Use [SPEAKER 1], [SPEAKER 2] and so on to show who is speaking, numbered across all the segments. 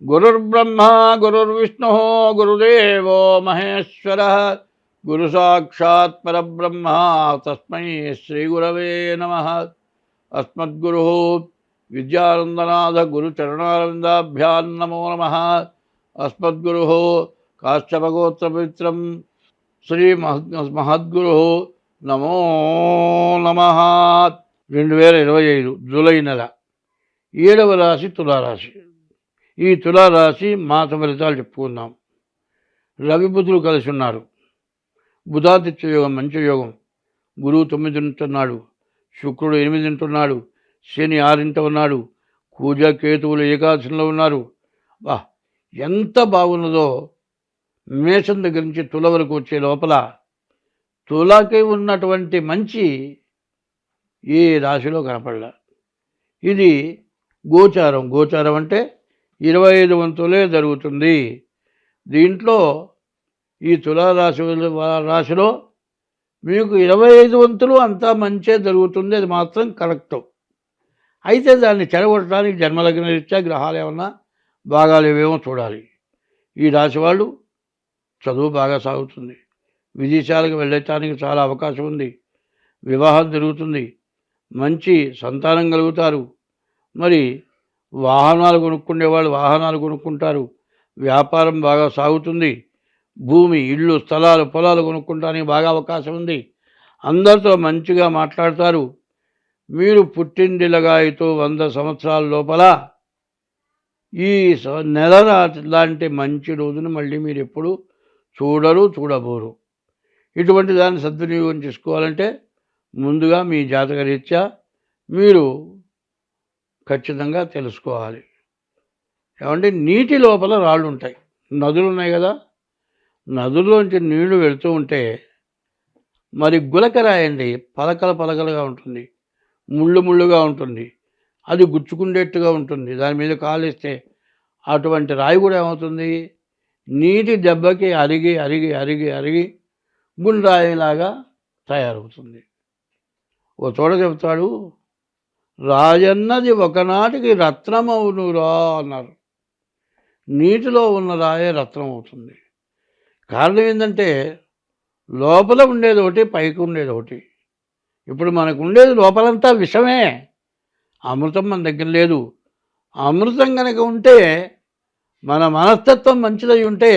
[SPEAKER 1] గురుర్బ్రహ్మ గురుర్విష్ణు గురుదేవో మహేశ్వర గురు సాక్షాత్ పరబ్రహ్మ తస్మై శ్రీ గురవే నమః. అస్మద్గురు విద్యానందనాథ గురు చరణారవిందాభ్యాం నమో నమః. అస్మద్గురు కాశ్యపగోత్ర పవిత్రం శ్రీ మహద్గురు నమో నమః. 2025 జూలై నెల 7వ రాశి తులారాశి. ఈ తులారాశి మాస ఫలితాలు చెప్పుకుందాం. రవి బుధులు కలిసి ఉన్నారు. బుధాదిత్య యోగం మంచి యోగం. గురువు 9 ఉంటున్నాడు, శుక్రుడు 8 ఉంటున్నాడు, శని 6 ఉన్నాడు, కూజ కేతువులు ఏకాదశంలో ఉన్నారు. వా ఎంత బాగున్నదో. మేషం దగ్గర నుంచి తుల వరకు వచ్చే లోపల తులకి ఉన్నటువంటి మంచి ఏ రాశిలో కనపడలా. ఇది గోచారం. గోచారం అంటే 25 వంతులే జరుగుతుంది. దీంట్లో ఈ రాశిలో మీకు 25 వంతులు అంతా మంచే జరుగుతుంది. అది మాత్రం కరెక్ట్. అయితే దాన్ని చెడగొట్టడానికి జన్మలగ్న రీత్యా గ్రహాలు ఏమన్నా భాగాలు ఏవేమో చూడాలి. ఈ రాశి వాళ్ళు చదువు బాగా సాగుతుంది. విదేశాలకు వెళ్ళటానికి చాలా అవకాశం ఉంది. వివాహం జరుగుతుంది. మంచి సంతానం కలుగుతారు. మరి వాహనాలు కొనుక్కునేవాళ్ళు వాహనాలు కొనుక్కుంటారు. వ్యాపారం బాగా సాగుతుంది. భూమి, ఇళ్ళు, స్థలాలు, పొలాలు కొనుక్కోవడానికి బాగా అవకాశం ఉంది. అందరితో మంచిగా మాట్లాడతారు. మీరు పుట్టిండిలగాయతో 100 సంవత్సరాల లోపల ఈ నెల లాంటి మంచి రోజును మళ్ళీ మీరు ఎప్పుడు చూడబోరు. ఇటువంటి దాన్ని సద్వినియోగం చేసుకోవాలంటే ముందుగా మీ జాతక రీత్యా మీరు ఖచ్చితంగా తెలుసుకోవాలి. ఏమంటే నీటి లోపల రాళ్ళు ఉంటాయి. నదులు ఉన్నాయి కదా, నదుల్లోంచి నీళ్లు వెళుతూ ఉంటే మరి గులకరాయండి పలకలుగా ఉంటుంది, ముళ్ళుగా ఉంటుంది. అది గుచ్చుకుండేట్టుగా ఉంటుంది. దాని మీద కాలేస్తే అటువంటి రాయి కూడా ఏమవుతుంది, నీటి దెబ్బకి అరిగి అరిగి అరిగి అరిగి గుండ్రాయిలాగా తయారవుతుంది. ఓ చోట చెప్తాడు, రాయన్నది ఒకనాటికి రత్నమవునురా అన్నారు. నీటిలో ఉన్న రాయే రత్నం అవుతుంది. కారణం ఏంటంటే లోపల ఉండేది ఒకటి, పైకి ఉండేది ఒకటి. ఇప్పుడు మనకు ఉండేది లోపలంతా విషమే, అమృతం మన దగ్గర లేదు. అమృతం కనుక ఉంటే, మన మనస్తత్వం మంచిదై ఉంటే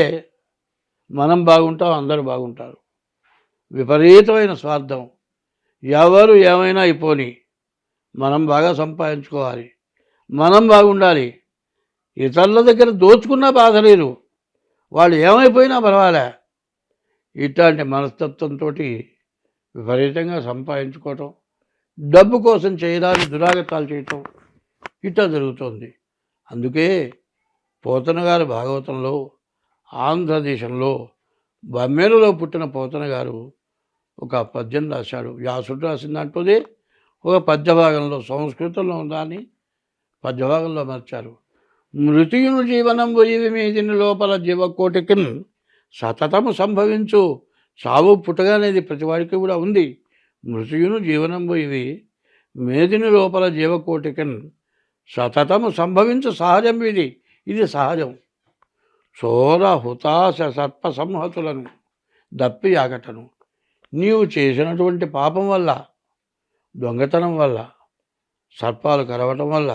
[SPEAKER 1] మనం బాగుంటాం, అందరూ బాగుంటారు. విపరీతమైన స్వార్థం. ఎవరు ఏమైనా అయిపోని, మనం బాగా సంపాదించుకోవాలి, మనం బాగుండాలి. ఇతరుల దగ్గర దోచుకున్నా బాధ లేదు, వాళ్ళు ఏమైపోయినా పర్వాలే. ఇట్లాంటి మనస్తత్వంతో విపరీతంగా సంపాదించుకోవటం, డబ్బు కోసం చేయడానికి దురాగతాలు చేయటం ఇట్లా జరుగుతుంది. అందుకే పోతన గారు భాగవతంలో ఆంధ్రదేశంలో బమ్మెరలో పుట్టిన పోతన గారు ఒక పద్యం రాశాడు. వ్యాసుడు రాసిన దాంట్లోదే ఒక పద్యభాగంలో, సంస్కృతంలో ఉందని పద్యభాగంలో మార్చారు. మృతియును జీవనం పోయి మీదిని లోపల జీవకోటికి సతతము సంభవించు. సావు పుట్టగానేది ప్రతివాడికి కూడా ఉంది. మృతియును జీవనం పోయి మేదిని లోపల జీవకోటికి సతతము సంభవించు సహజం. ఇది సహజం. చోర హుతాశ సర్ప సంహతులను దప్పి ఆగటను. నీవు చేసినటువంటి పాపం వల్ల, దొంగతనం వల్ల, సర్పాలు కరవటం వల్ల,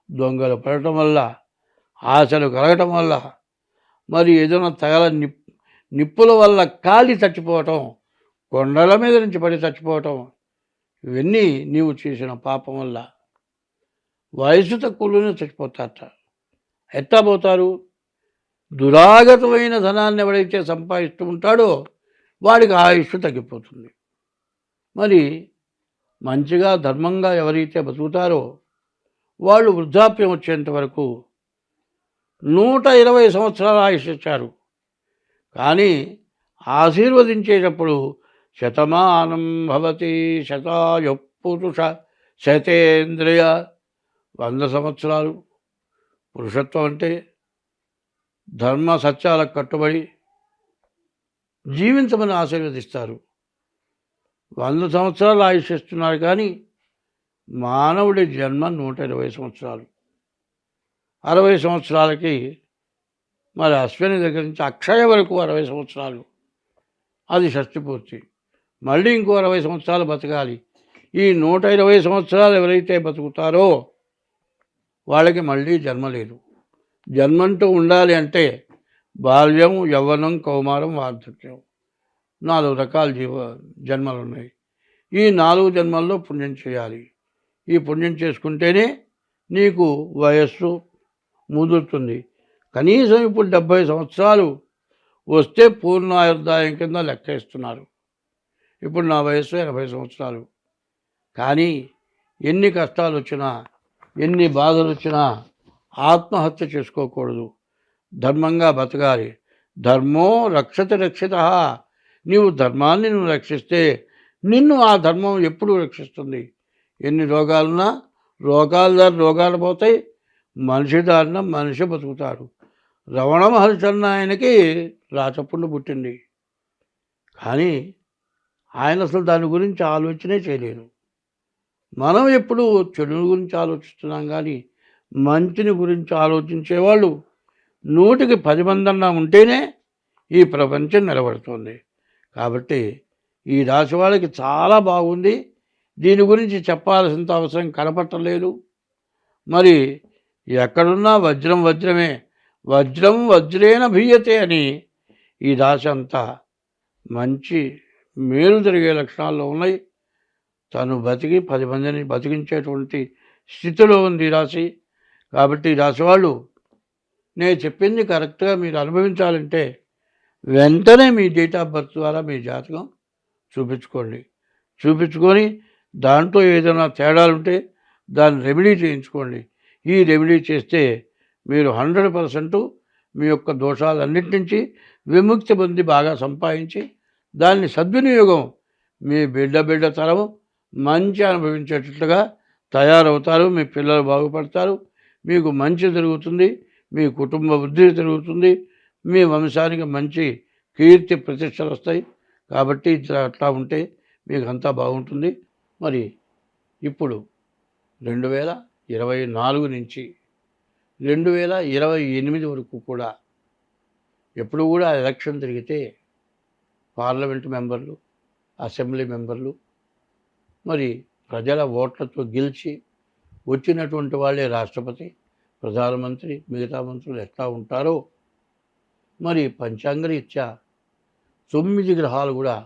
[SPEAKER 1] దొంగలు పడటం వల్ల, ఆశలు కలగటం వల్ల, మరి ఏదైనా నిప్పుల వల్ల కాలి చచ్చిపోవటం, కొండల మీద నుంచి పడి చచ్చిపోవటం, ఇవన్నీ నీవు చేసిన పాపం వల్ల. వయసు తక్కువలోనే చచ్చిపోతారట. ఎట్లా పోతారు? దురాగతమైన ధనాన్ని ఎవడైతే సంపాదిస్తూ ఉంటాడో వాడికి ఆయుష్ తగ్గిపోతుంది. మరి మంచిగా ధర్మంగా ఎవరైతే బతుకుతారో వాళ్ళు వృద్ధాప్యం వచ్చేంత వరకు 120 సంవత్సరాల ఆయుష్ ఇచ్చారు. కానీ ఆశీర్వదించేటప్పుడు శతమానం భవతి శతాయు పురుష శతేంద్రియ, 100 సంవత్సరాలు. పురుషత్వం అంటే ధర్మ సత్యాలకు కట్టుబడి జీవించమని ఆశీర్వదిస్తారు. 100 సంవత్సరాలు ఆయుష్ ఇస్తున్నారు. కానీ మానవుడి జన్మ 120 సంవత్సరాలు. 60 సంవత్సరాలకి మరి అశ్విని దగ్గర నుంచి అక్షయ వరకు 60 సంవత్సరాలు, అది షష్ఠి పూర్తి. మళ్ళీ ఇంకో 60 సంవత్సరాలు బతకాలి. ఈ 120 సంవత్సరాలు ఎవరైతే బతుకుతారో వాళ్ళకి మళ్ళీ జన్మ లేదు. జన్మంటూ ఉండాలి అంటే బాల్యం, యవ్వనం, కౌమారం, వార్ధక్యం, 4 రకాల జన్మలు ఉన్నాయి. ఈ 4 జన్మల్లో పుణ్యం చేయాలి. ఈ పుణ్యం చేసుకుంటేనే నీకు వయస్సు ముదురుతుంది. కనీసం ఇప్పుడు 70 సంవత్సరాలు వస్తే పూర్ణాయుర్దాయం కింద లెక్కేస్తున్నారు. ఇప్పుడు నా వయస్సు 80 సంవత్సరాలు. కానీ ఎన్ని కష్టాలు వచ్చినా, ఎన్ని బాధలు వచ్చినా ఆత్మహత్య చేసుకోకూడదు. ధర్మంగా బతకాలి. ధర్మో రక్షతి రక్షిత. నీవు ధర్మాన్ని నువ్వు రక్షిస్తే నిన్ను ఆ ధర్మం ఎప్పుడు రక్షిస్తుంది. ఎన్ని రోగాలున్నా రోగాల దారి రోగాలు పోతాయి, మనిషి దారిన మనిషి బతుకుతాడు. రమణ మహర్షి అన్న ఆయనకి రాచపుండు పుట్టింది, కానీ ఆయన అసలు దాని గురించి ఆలోచనే చేయలేదు. మనం ఎప్పుడు చెడు గురించి ఆలోచిస్తున్నాం, కానీ మంచిని గురించి ఆలోచించేవాళ్ళు 100కి 10 మందన్నా ఉంటేనే ఈ ప్రపంచం నిలబడుతుంది. కాబట్టి ఈ రాశి వాళ్ళకి చాలా బాగుంది. దీని గురించి చెప్పాల్సినంత అవసరం కనపట్టలేదు. మరి ఎక్కడున్నా వజ్రం వజ్రమే, వజ్రం వజ్రేన భీయతే అని ఈ రాశి అంతా మంచి మేలు జరిగే లక్షణాల్లో ఉన్నాయి. తను బతికి 10 మందిని బతికించేటువంటి స్థితిలో ఉంది ఈ రాశి. కాబట్టి ఈ రాశి వాళ్ళు నేను చెప్పింది కరెక్ట్గా మీరు అనుభవించాలంటే వెంటనే మీ డేట్ ఆఫ్ బర్త్ ద్వారా మీ జాతకం చూపించుకొని దాంట్లో ఏదైనా తేడాలుంటే దాన్ని రెమెడీ చేయించుకోండి. ఈ రెమెడీ చేస్తే మీరు 100% మీ యొక్క దోషాలన్నిటి నుంచి విముక్తి పొంది బాగా సంపాదించి దాన్ని సద్వినియోగం మీ బిడ్డ తరం మంచి అనుభవించేటట్లుగా తయారవుతారు. మీ పిల్లలు బాగుపడతారు, మీకు మంచి జరుగుతుంది, మీ కుటుంబ వృద్ధి జరుగుతుంది, మీ వంశానికి మంచి కీర్తి ప్రతిష్టలు వస్తాయి. కాబట్టి అట్లా ఉంటే మీకు అంతా బాగుంటుంది. మరి ఇప్పుడు 2024 నుంచి 2028 వరకు కూడా ఎప్పుడు కూడా ఎలక్షన్ జరిగితే పార్లమెంటు మెంబర్లు, అసెంబ్లీ మెంబర్లు మరి ప్రజల ఓట్లతో గెలిచి వచ్చినటువంటి వాళ్ళే రాష్ట్రపతి, ప్రధానమంత్రి, మిగతా మంత్రులు ఎట్లా ఉంటారో మరి పంచాంగరీత్యా 9 గ్రహాలు కూడా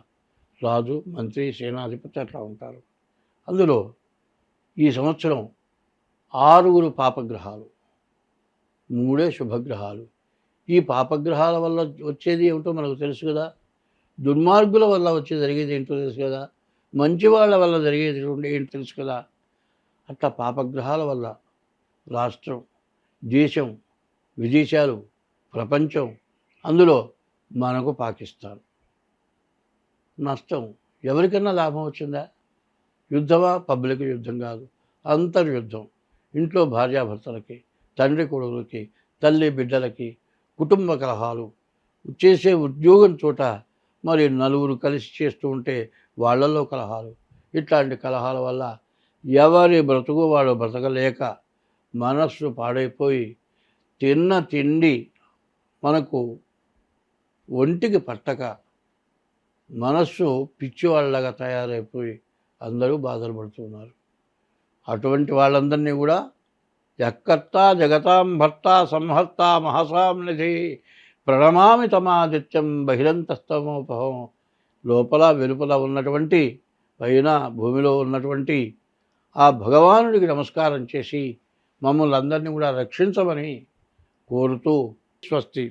[SPEAKER 1] రాజు, మంత్రి, సేనాధిపతి అట్లా ఉంటారు. అందులో ఈ సంవత్సరం 6 పాపగ్రహాలు, 3 శుభగ్రహాలు. ఈ పాపగ్రహాల వల్ల వచ్చేది ఏమిటో మనకు తెలుసు కదా, దుర్మార్గుల వల్ల జరిగేది ఏంటో తెలుసు కదా, మంచి వాళ్ళ వల్ల జరిగేది ఏంటో తెలుసు కదా. అట్లా పాపగ్రహాల వల్ల రాష్ట్రం, దేశం, విదేశాలు, ప్రపంచం, అందులో మనకు పాకిస్తాన్ నష్టం. ఎవరికన్నా లాభం వచ్చిందా? యుద్ధమా? పబ్లిక్ యుద్ధం కాదు, అంతర్యుద్ధం. ఇంట్లో భార్యాభర్తలకి, తండ్రి కొడుకులకి, తల్లి బిడ్డలకి కుటుంబ కలహాలు, చేసే ఉద్యోగం చోట మరి నలుగురు కలిసి చేస్తూ ఉంటే వాళ్ళల్లో కలహాలు. ఇట్లాంటి కలహాల వల్ల ఎవరి బ్రతుకు వాడు బ్రతకలేక మనస్సు పాడైపోయి తిన్న తిండి మనకు ఒంటికి పట్టక మనస్సు పిచ్చివాళ్ళగా తయారైపోయి అందరూ బాధలు పడుతున్నారు. అటువంటి వాళ్ళందరినీ కూడా యక్కర్త జగతాం భర్త సంహర్త మహసాం నిధి ప్రణమామి తమాదిత్యం బహిరంతస్తమోపహం. లోపల వెలుపల ఉన్నటువంటి పైన భూమిలో ఉన్నటువంటి ఆ భగవానుడికి నమస్కారం చేసి మమ్మల్ని అందరినీ కూడా రక్షించమని కోరుతూ స్వస్తి.